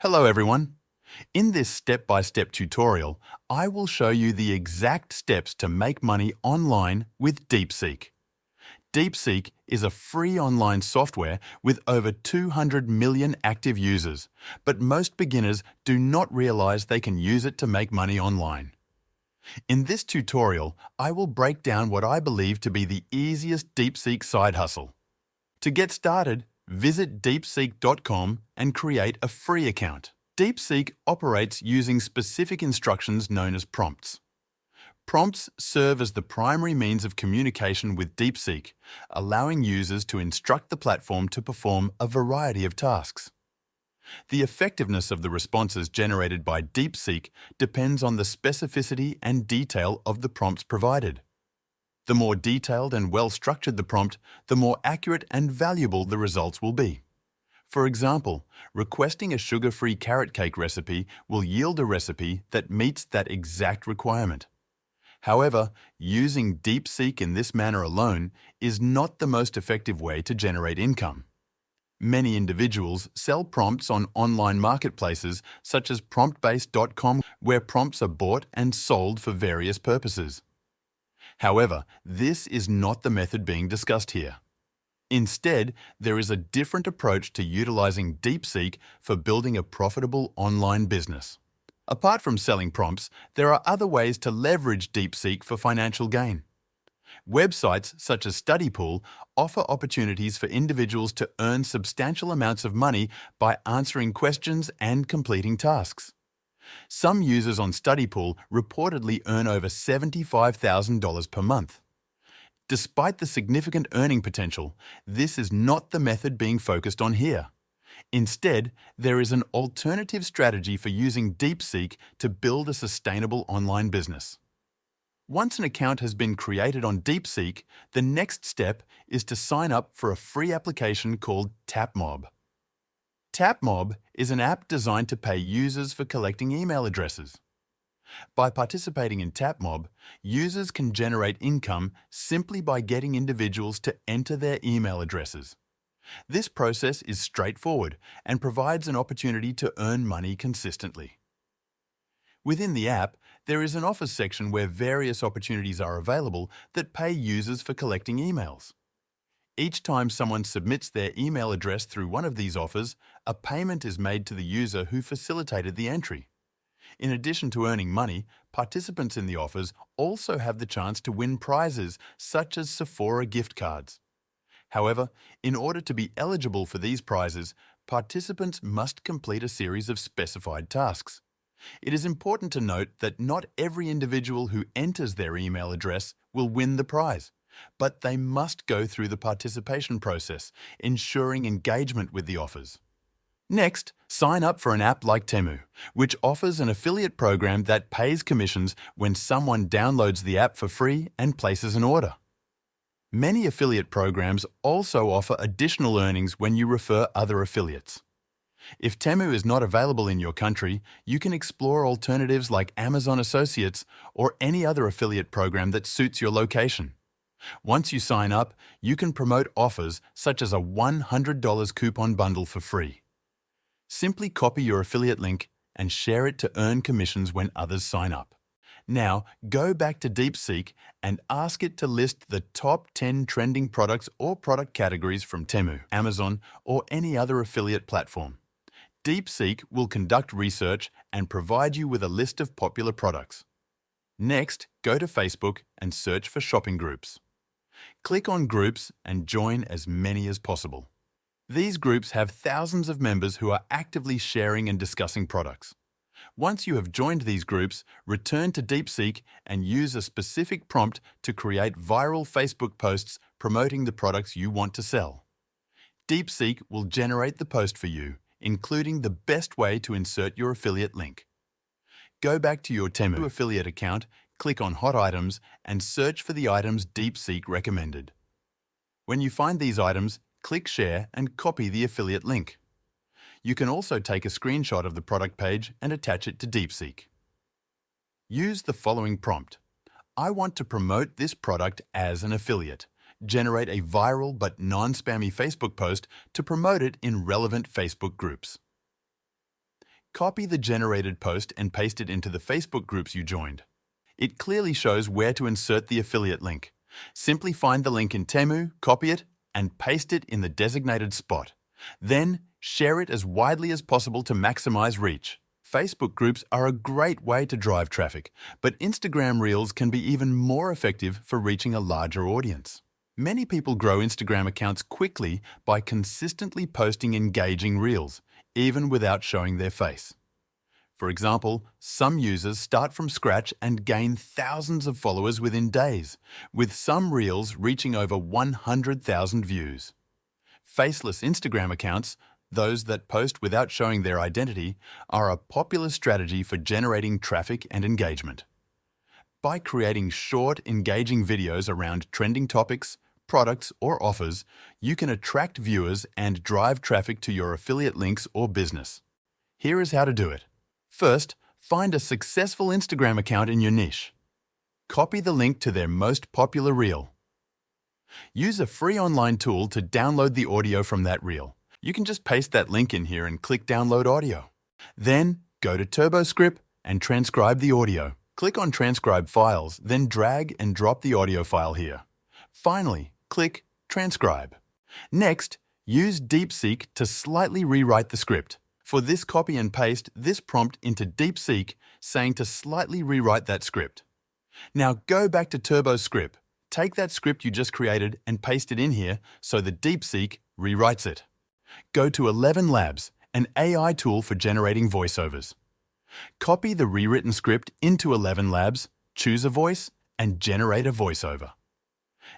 Hello everyone. In this step-by-step tutorial, I will show you the exact steps to make money online with DeepSeek. DeepSeek is a free online software with over 200 million active users, but most beginners do not realize they can use it to make money online. In this tutorial, I will break down what I believe to be the easiest DeepSeek side hustle. To get started, visit deepseek.com and create a free account. DeepSeek operates using specific instructions known as prompts. Prompts serve as the primary means of communication with DeepSeek, allowing users to instruct the platform to perform a variety of tasks. The effectiveness of the responses generated by DeepSeek depends on the specificity and detail of the prompts provided. The more detailed and well-structured the prompt, the more accurate and valuable the results will be. For example, requesting a sugar-free carrot cake recipe will yield a recipe that meets that exact requirement. However, using DeepSeek in this manner alone is not the most effective way to generate income. Many individuals sell prompts on online marketplaces such as promptbase.com, where prompts are bought and sold for various purposes. However, this is not the method being discussed here. Instead, there is a different approach to utilizing DeepSeek for building a profitable online business. Apart from selling prompts, there are other ways to leverage DeepSeek for financial gain. Websites such as StudyPool offer opportunities for individuals to earn substantial amounts of money by answering questions and completing tasks. Some users on StudyPool reportedly earn over $75,000 per month. Despite the significant earning potential, this is not the method being focused on here. Instead, there is an alternative strategy for using DeepSeek to build a sustainable online business. Once an account has been created on DeepSeek, the next step is to sign up for a free application called TapMob. TapMob is an app designed to pay users for collecting email addresses. By participating in TapMob, users can generate income simply by getting individuals to enter their email addresses. This process is straightforward and provides an opportunity to earn money consistently. Within the app, there is an offers section where various opportunities are available that pay users for collecting emails. Each time someone submits their email address through one of these offers, a payment is made to the user who facilitated the entry. In addition to earning money, participants in the offers also have the chance to win prizes such as Sephora gift cards. However, in order to be eligible for these prizes, participants must complete a series of specified tasks. It is important to note that not every individual who enters their email address will win the prize, but they must go through the participation process, ensuring engagement with the offers. Next, sign up for an app like Temu, which offers an affiliate program that pays commissions when someone downloads the app for free and places an order. Many affiliate programs also offer additional earnings when you refer other affiliates. If Temu is not available in your country, you can explore alternatives like Amazon Associates or any other affiliate program that suits your location. Once you sign up, you can promote offers such as a $100 coupon bundle for free. Simply copy your affiliate link and share it to earn commissions when others sign up. Now, go back to DeepSeek and ask it to list the top 10 trending products or product categories from Temu, Amazon, or any other affiliate platform. DeepSeek will conduct research and provide you with a list of popular products. Next, go to Facebook and search for shopping groups. Click on Groups and join as many as possible. These groups have thousands of members who are actively sharing and discussing products. Once you have joined these groups, return to DeepSeek and use a specific prompt to create viral Facebook posts promoting the products you want to sell. DeepSeek will generate the post for you, including the best way to insert your affiliate link. Go back to your Temu affiliate account, click on Hot Items, and search for the items DeepSeek recommended. When you find these items, click Share and copy the affiliate link. You can also take a screenshot of the product page and attach it to DeepSeek. Use the following prompt. I want to promote this product as an affiliate. Generate a viral but non-spammy Facebook post to promote it in relevant Facebook groups. Copy the generated post and paste it into the Facebook groups you joined. It clearly shows where to insert the affiliate link. Simply find the link in Temu, copy it, and paste it in the designated spot. Then, share it as widely as possible to maximize reach. Facebook groups are a great way to drive traffic, but Instagram Reels can be even more effective for reaching a larger audience. Many people grow Instagram accounts quickly by consistently posting engaging Reels, even without showing their face. For example, some users start from scratch and gain thousands of followers within days, with some Reels reaching over 100,000 views. Faceless Instagram accounts, those that post without showing their identity, are a popular strategy for generating traffic and engagement. By creating short, engaging videos around trending topics, products, or offers, you can attract viewers and drive traffic to your affiliate links or business. Here is how to do it. First, find a successful Instagram account in your niche. Copy the link to their most popular reel. Use a free online tool to download the audio from that reel. You can just paste that link in here and click Download Audio. Then, go to TurboScript and transcribe the audio. Click on Transcribe Files, then drag and drop the audio file here. Finally, click Transcribe. Next, use DeepSeek to slightly rewrite the script. For this, copy and paste this prompt into DeepSeek, saying to slightly rewrite that script. Now go back to TurboScript. Take that script you just created and paste it in here so the DeepSeek rewrites it. Go to 11 Labs, an AI tool for generating voiceovers. Copy the rewritten script into 11 Labs, choose a voice, and generate a voiceover.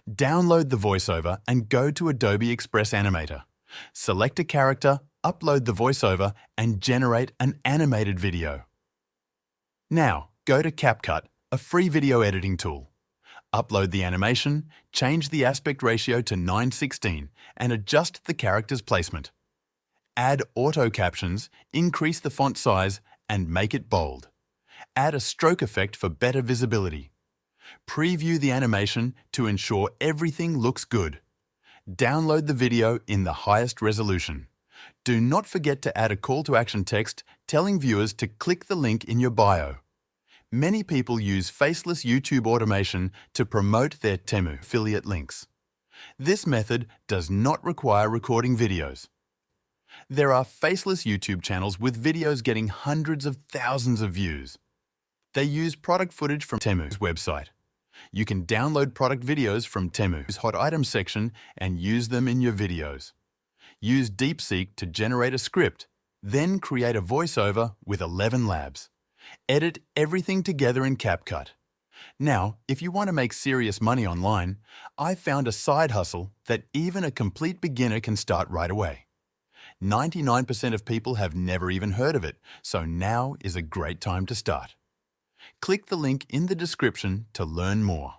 Download the voiceover and go to Adobe Express Animator. Select a character, upload the voiceover, and generate an animated video. Now, go to CapCut, a free video editing tool. Upload the animation, change the aspect ratio to 9:16, and adjust the character's placement. Add auto captions, increase the font size, and make it bold. Add a stroke effect for better visibility. Preview the animation to ensure everything looks good. Download the video in the highest resolution. Do not forget to add a call to action text telling viewers to click the link in your bio. Many people use faceless YouTube automation to promote their Temu affiliate links. This method does not require recording videos. There are faceless YouTube channels with videos getting hundreds of thousands of views. They use product footage from Temu's website. You can download product videos from Temu's hot items section and use them in your videos. Use DeepSeek to generate a script, then create a voiceover with 11 Labs. Edit everything together in CapCut. Now, if you want to make serious money online, I found a side hustle that even a complete beginner can start right away. 99% of people have never even heard of it, so now is a great time to start. Click the link in the description to learn more.